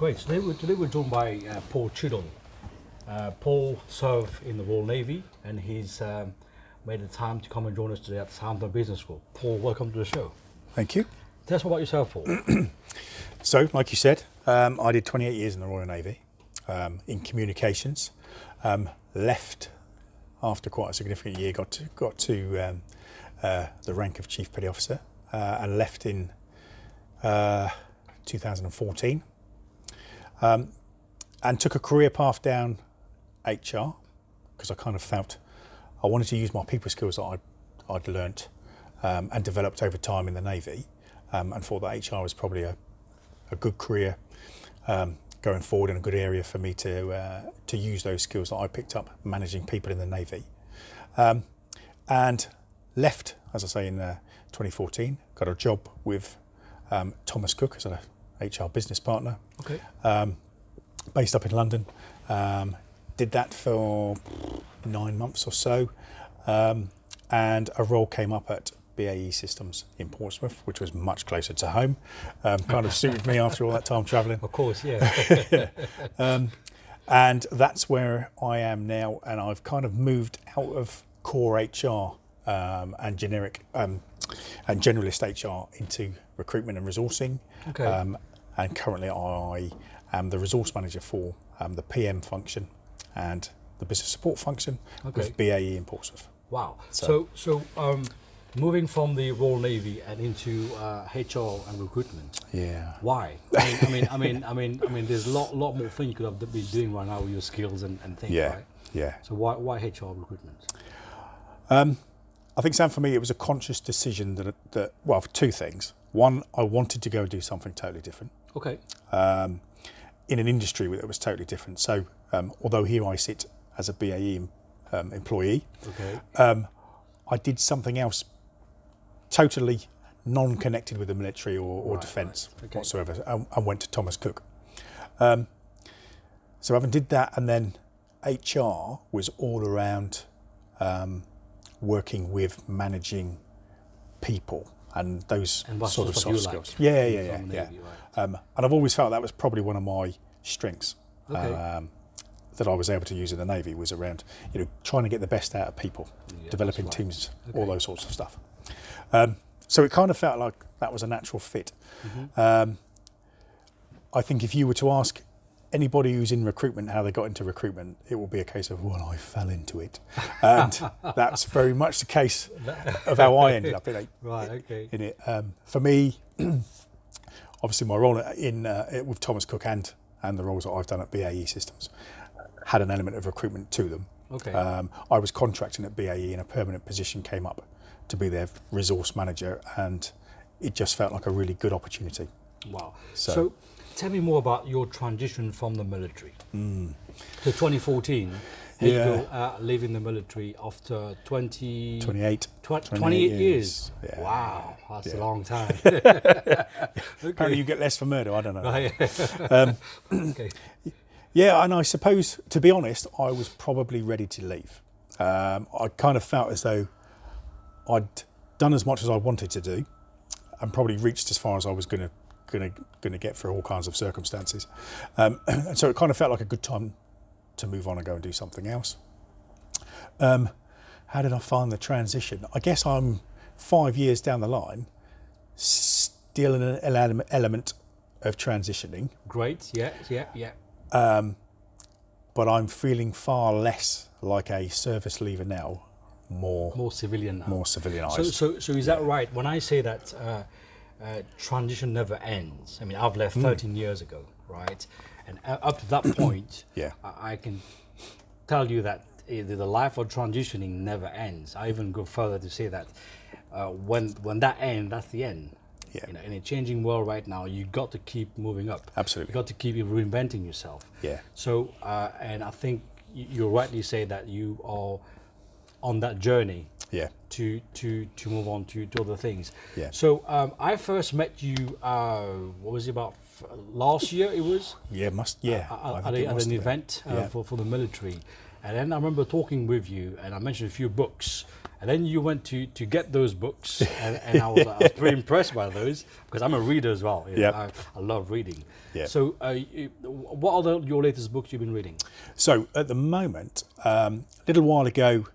Great. So today we're joined by Paul Chiddle. Paul served in the Royal Navy, and he's made the time to come and join us today at Southampton Business School. Paul, welcome to the show. Thank you. Tell us about yourself, Paul. So, like you said, I did 28 years in the Royal Navy in communications. Left after quite a significant year, got to the rank of Chief Petty Officer, and left in 2014. And took a career path down HR because I kind of felt I wanted to use my people skills that I'd learnt and developed over time in the Navy, and thought that HR was probably a good career going forward and a good area for me to use those skills that I picked up managing people in the Navy. And left, as I say, in 2014, got a job with Thomas Cook as a HR business partner. Okay. Based up in London. Did that for 9 months or so, and a role came up at BAE Systems in Portsmouth, which was much closer to home. Kind of suited me after all that time travelling. Of course, yeah. And that's where I am now, and I've kind of moved out of core HR and generic and generalist HR into recruitment and resourcing. Okay. And currently I am the resource manager for the PM function and the business support function with BAE in Portsmouth. Wow. So moving from the Royal Navy and into HR and recruitment. Yeah. Why? I mean, there's a lot more things you could have been doing right now with your skills and things, Yeah. right? Yeah. So why HR recruitment? I think, Sam, for me, it was a conscious decision that well, for two things. One, I wanted to go and do something totally different. Okay. In an industry that was totally different. So, although here I sit as a BAE employee, I did something else totally non-connected with the military or defence whatsoever, and went to Thomas Cook. So having did that, and then HR was all around working with managing people and those sort of soft skills. Yeah. And I've always felt that was probably one of my strengths that I was able to use in the Navy, was around trying to get the best out of people, developing teams, all those sorts of stuff. So it kind of felt like that was a natural fit. I think if you were to ask anybody who's in recruitment how they got into recruitment, it will be a case of, well, I fell into it. And that's very much the case of how I ended up in it. For me, obviously my role with Thomas Cook and the roles that I've done at BAE Systems had an element of recruitment to them. I was contracting at BAE, and a permanent position came up to be their resource manager, and it just felt like a really good opportunity. Wow. So tell me more about your transition from the military. So 2014, you go leaving the military after 28 years. Yeah. Wow, that's a long time. Apparently you get less for murder, I don't know. Yeah, and I suppose, to be honest, I was probably ready to leave. I kind of felt as though I'd done as much as I wanted to do, and probably reached as far as I was going to get through all kinds of circumstances. And so it kind of felt like a good time to move on and go and do something else. How did I find the transition? I guess I'm 5 years down the line, still in an element of transitioning. Great, yeah. But I'm feeling far less like a service leaver now, more civilian now. More civilianised. So is that right? When I say that transition never ends, I mean, I've left 13 years ago, right? And up to that point, I can tell you that the life of transitioning never ends. I even go further to say that when that ends, that's the end. Yeah. In a changing world right now, you got to keep moving up. Absolutely. You got to keep reinventing yourself. Yeah. So, and I think you rightly say that you are on that journey. Yeah. To move on to other things. Yeah. So I first met you. What was it, about last year? It was. Yeah. At an event for the military, And then I remember talking with you, and I mentioned a few books. And then you went to get those books, and I was pretty impressed by those, because I'm a reader as well. I love reading. Yeah. So what are your latest books you've been reading? So at the moment, a little while ago,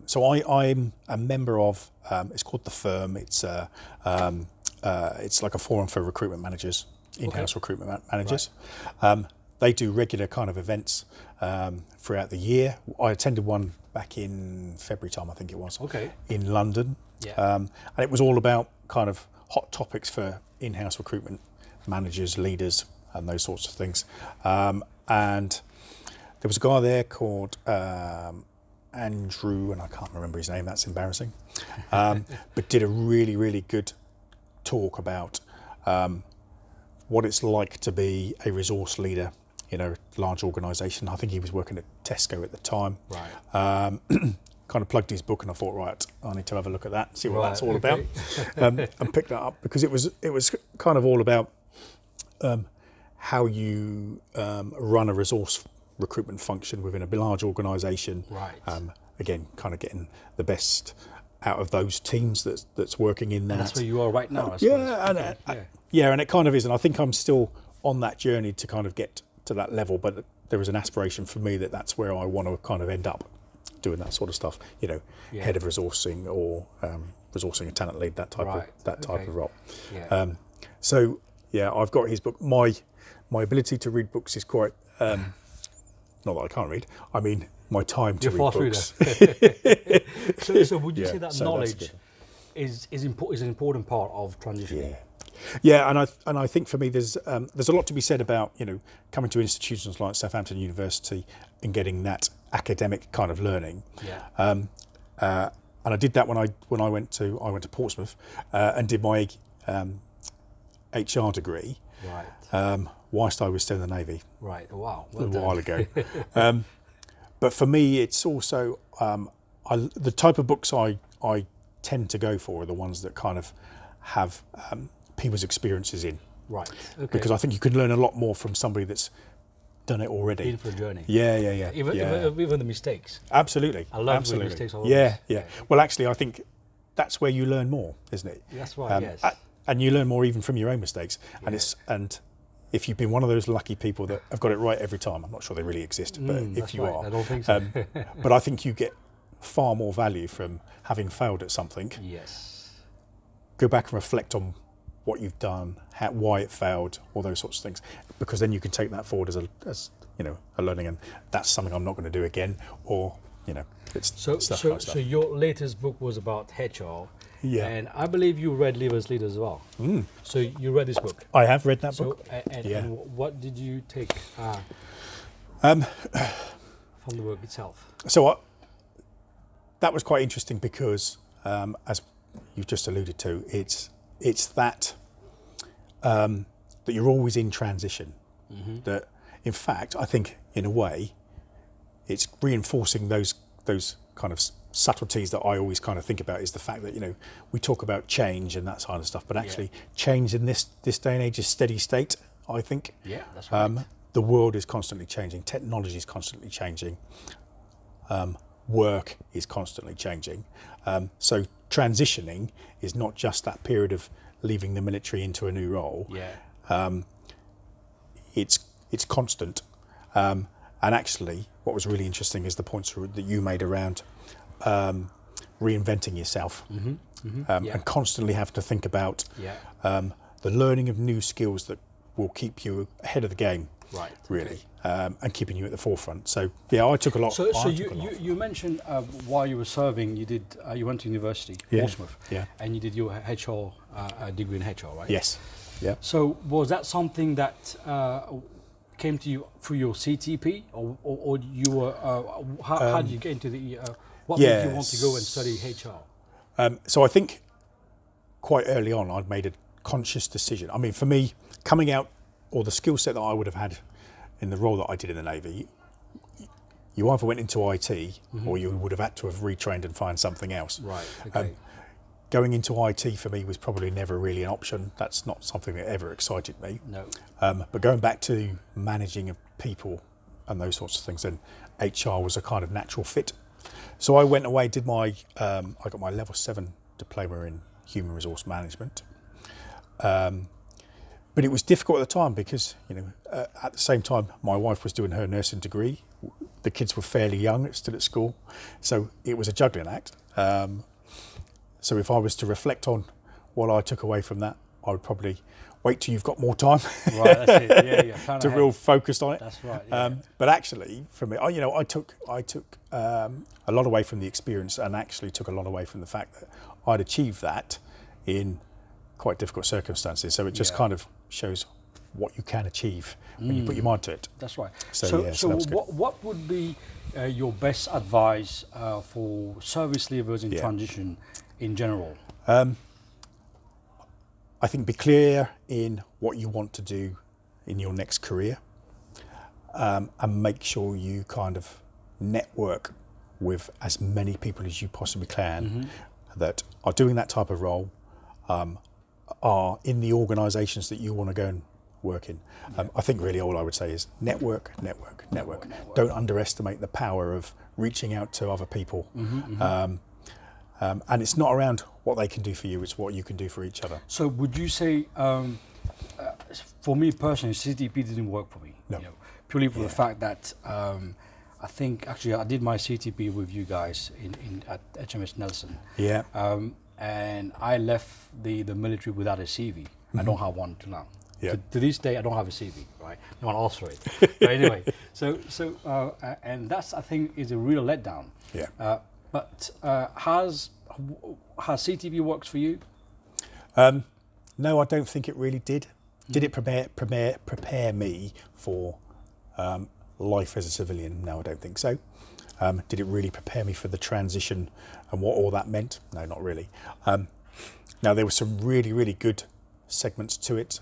so I'm a member of, it's called The Firm. It's like a forum for recruitment managers, in-house recruitment managers. Right. They do regular kind of events throughout the year. I attended one back in February time, I think it was, in London. Yeah. And it was all about kind of hot topics for in-house recruitment managers, leaders, and those sorts of things. And there was a guy there called Andrew, and I can't remember his name, that's embarrassing, but did a really, really good talk about what it's like to be a resource leader in a large organisation. I think he was working at Tesco at the time. Right. Kind of plugged his book, and I thought, right, I need to have a look at that, see what that's all about, and pick that up, because it was kind of all about how you run a resource recruitment function within a large organisation. Right. Again, kind of getting the best out of those teams that's working in that. And that's where you are right now, I suppose. Yeah, and it kind of is, and I think I'm still on that journey to kind of get to that level, but there is an aspiration for me that's where I want to kind of end up, doing that sort of stuff, head of resourcing or resourcing a talent lead, that type of role. Yeah. So yeah, I've got his book. My ability to read books is quite not that I can't read. I mean, my time to read books. So would you say that knowledge is an important part of transitioning? Yeah. Yeah, and I think for me there's a lot to be said about coming to institutions like Southampton University and getting that academic kind of learning. Yeah. And I did that when I went to Portsmouth and did my HR degree. Right. Whilst I was still in the Navy. Right. Wow. Well done. A while ago. But for me, it's also the type of books I tend to go for are the ones that kind of have people's experiences in. Right. Okay. Because I think you can learn a lot more from somebody that's done it already. Been for a journey. Yeah. Even the mistakes. Absolutely. I love the mistakes. Yeah. Well, actually, I think that's where you learn more, isn't it? That's right. Yes. And you learn more even from your own mistakes. Yeah. And if you've been one of those lucky people that have got it right every time, I'm not sure they really exist, but if you are, I don't think so. But I think you get far more value from having failed at something. Yes. Go back and reflect on what you've done, why it failed, all those sorts of things, because then you can take that forward as a learning, and that's something I'm not going to do again, or it's so your latest book was about HR. Yeah. And I believe you read Leaders as well. Mm. So you read this book? I have read that book. And what did you take from the work itself? So that was quite interesting because, as you've just alluded to, it's that you're always in transition. Mm-hmm. That, in fact, I think in a way, it's reinforcing those kind of subtleties that I always kind of think about, is the fact that we talk about change and that kind of stuff, but actually change in this day and age is steady state, I think. Yeah, that's right. The world is constantly changing, technology is constantly changing, work is constantly changing. So transitioning is not just that period of leaving the military into a new role. Yeah. It's constant. And actually, what was really interesting is the points that you made around reinventing yourself, and constantly have to think about the learning of new skills that will keep you ahead of the game, right? Really, and keeping you at the forefront. So yeah, I took a lot. So you mentioned while you were serving, you went to university, Portsmouth, and you did your HR degree in HR, right? Yes. Yeah. So was that something that came to you through your CTP, or you were how did you get into the what made you want to go and study HR? So I think quite early on I'd made a conscious decision. I mean, for me, coming out, or the skill set that I would have had in the role that I did in the Navy, you either went into IT or you would have had to have retrained and find something else. Right. Okay. Going into IT for me was probably never really an option. That's not something that ever excited me. No. But going back to managing of people and those sorts of things, then HR was a kind of natural fit. So I went away, did my, I got my level 7 diploma in human resource management. But it was difficult at the time because, at the same time, my wife was doing her nursing degree. The kids were fairly young, still at school. So it was a juggling act. So if I was to reflect on what I took away from that, I would probably wait till you've got more time. Right, that's it. Yeah. To real focus on it. That's right. Yeah. But actually, for me, I took a lot away from the experience, and actually took a lot away from the fact that I'd achieved that in quite difficult circumstances. So it just kind of shows what you can achieve when you put your mind to it. That's right. So what would be your best advice for service leavers in transition in general? I think be clear in what you want to do in your next career, and make sure you kind of network with as many people as you possibly can that are doing that type of role, are in the organisations that you want to go and work in. I think really all I would say is network. Don't underestimate the power of reaching out to other people. And it's not around what they can do for you, it's what you can do for each other. So would you say, for me personally, CTP didn't work for me? No. Purely for the fact that I think actually I did my CTP with you guys at HMS Nelson. Yeah. And I left the military without a CV. I don't have one to now. Yeah. To this day, I don't have a CV, right? No one asked for it. But anyway, so and that's, I think, is a real letdown. Yeah. But has CTP worked for you? No, I don't think it really did. Did it prepare me for life as a civilian? No, I don't think so. Did it really prepare me for the transition and what all that meant? No, not really. Now, there were some really, really good segments to it.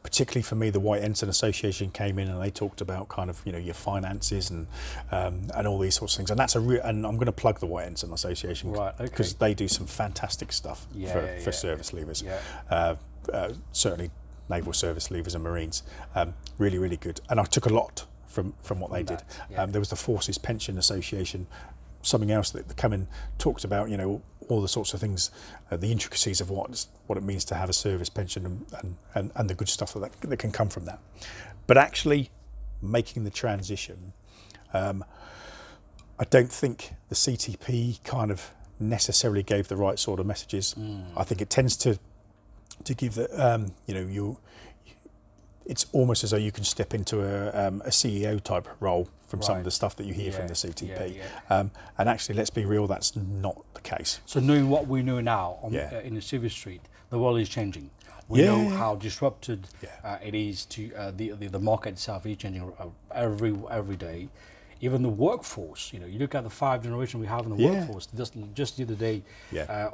Particularly for me, the White Ensign Association came in and they talked about kind of, your finances and all these sorts of things. And that's and I'm going to plug the White Ensign Association, right? Okay. Because they do some fantastic stuff for service leavers. Yeah. Certainly naval service leavers and Marines. Really, really good. And I took a lot from what they did. Yeah. There was the Forces Pension Association, something else that came and talked about, all the sorts of things, the intricacies of what it means to have a service pension and the good stuff that can come from that. But actually making the transition, I don't think the CTP kind of necessarily gave the right sort of messages. I think it tends to give the, it's almost as though you can step into a CEO type role from some of the stuff that you hear from the CTP. And actually, let's be real, that's not the case. So knowing what we know now in the civil street, the world is changing. We know how disrupted it is to the market itself is changing every day. Even the workforce, you look at the 5 generation we have in the workforce. Just the other day,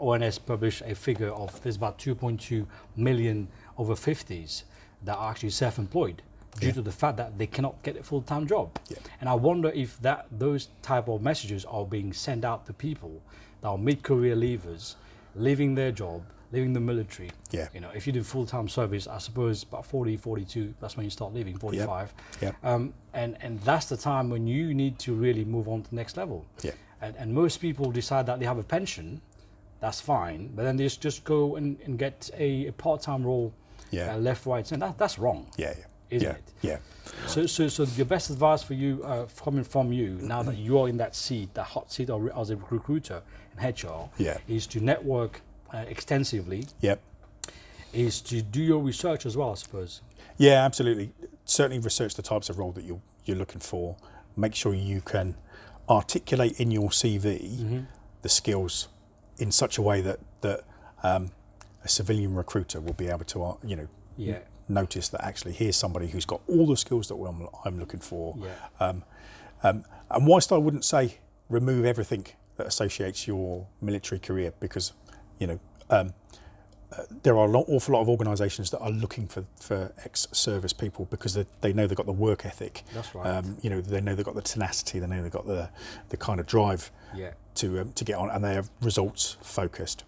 ONS published a figure of there's about 2.2 million over 50s that are actually self-employed due to the fact that they cannot get a full-time job. And I wonder if those type of messages are being sent out to people that are mid-career leavers, leaving their job, leaving the military. If you do full-time service, I suppose about 40, 42, that's when you start leaving, 45. And that's the time when you need to really move on to the next level. And most people decide that they have a pension, that's fine, but then they just go and get a part-time role, left, right, and that's wrong. Isn't it? So the best advice for you, coming from you, now that you are in that seat, that hot seat as a recruiter in HR, is to network extensively. Is to do your research as well, I suppose. Yeah, absolutely. Certainly research the types of role that you're looking for. Make sure you can articulate in your CV the skills in such a way that a civilian recruiter will be able to, notice that actually here's somebody who's got all the skills that I'm looking for. And whilst I wouldn't say remove everything that associates your military career, because there are an awful lot of organisations that are looking for ex-service people because they know they've got the work ethic. That's right. They know they've got the tenacity. They know they've got the kind of drive to get on, and they are results focused.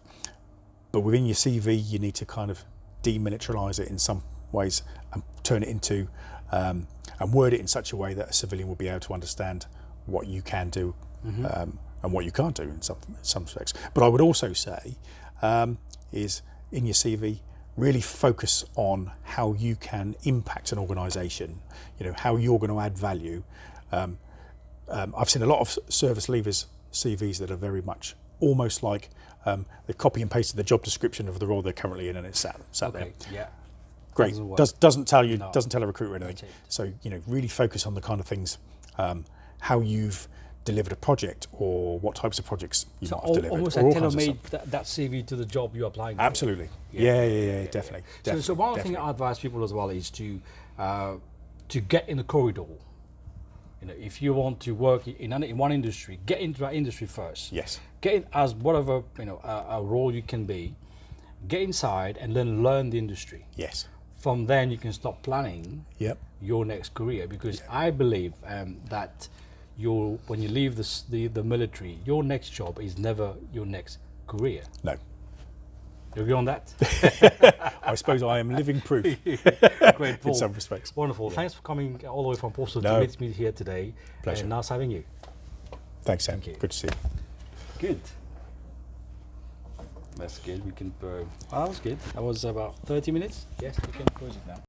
But within your CV, you need to kind of demilitarise it in some ways and turn it into and word it in such a way that a civilian will be able to understand what you can do and what you can't do in some respects. But I would also say is in your CV, really focus on how you can impact an organisation, how you're going to add value. I've seen a lot of service leavers CVs that are very much almost like they copy and pasted the job description of the role they're currently in, and it's sat there. Yeah. Great. Doesn't tell a recruiter anything. So really focus on the kind of things, how you've delivered a project or what types of projects you might have delivered. Almost like tailor-made that CV to the job you're applying for. Absolutely. Yeah, definitely. So one thing I advise people as well is to get in the corridor. If you want to work in one industry, get into that industry first. Yes. Get in as whatever a role you can be. Get inside and then learn the industry. Yes. From then you can start planning your next career, because I believe that when you leave the military, your next job is never your next career. No. You agree on that? I suppose I am living proof. Great, Paul. In some respects. Wonderful. Thanks for coming all the way from Portsmouth to meet me here today. Pleasure. And nice having you. Thanks, Sam. Thank you. Good to see you. Good. That's good. We can. That was good. That was about 30 minutes. Yes, we can close it now.